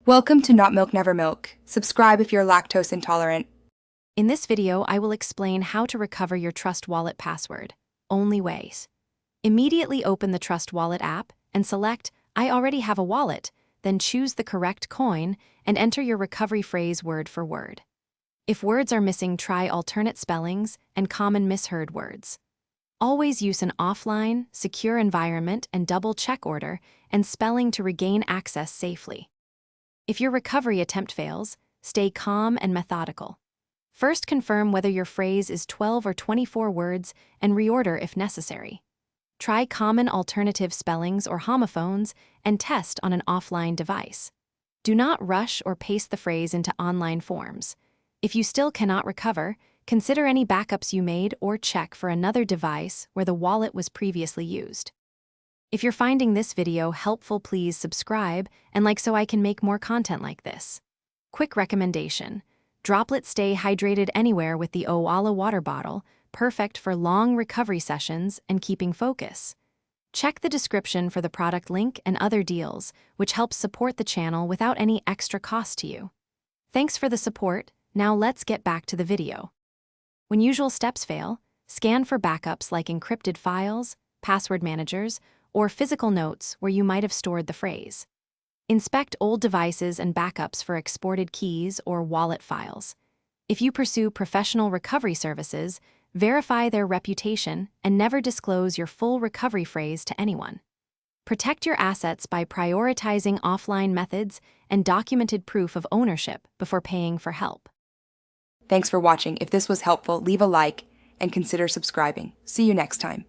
Welcome to Not Milk Never Milk. Subscribe if you're lactose intolerant. In this video, I will explain how to recover your Trust Wallet password. Only ways. Immediately open the Trust Wallet app and select I already have a wallet, then choose the correct coin and enter your recovery phrase word for word. If words are missing, try alternate spellings and common misheard words. Always use an offline, secure environment and double-check order and spelling to regain access safely. If your recovery attempt fails, stay calm and methodical. First, confirm whether your phrase is 12 or 24 words and reorder if necessary. Try common alternative spellings or homophones and test on an offline device. Do not rush or paste the phrase into online forms. If you still cannot recover, consider any backups you made or check for another device where the wallet was previously used. If you're finding this video helpful, please subscribe and like so I can make more content like this. Quick recommendation: Droplet Stay Hydrated Anywhere with the Owala water bottle, perfect for long recovery sessions and keeping focus. Check the description for the product link and other deals, which helps support the channel without any extra cost to you. Thanks for the support. Now let's get back to the video. When usual steps fail, scan for backups like encrypted files, password managers, or physical notes where you might have stored the phrase. Inspect old devices and backups for exported keys or wallet files. If you pursue professional recovery services, verify their reputation and never disclose your full recovery phrase to anyone. Protect your assets by prioritizing offline methods and documented proof of ownership before paying for help. Thanks for watching. If this was helpful, leave a like and consider subscribing. See you next time.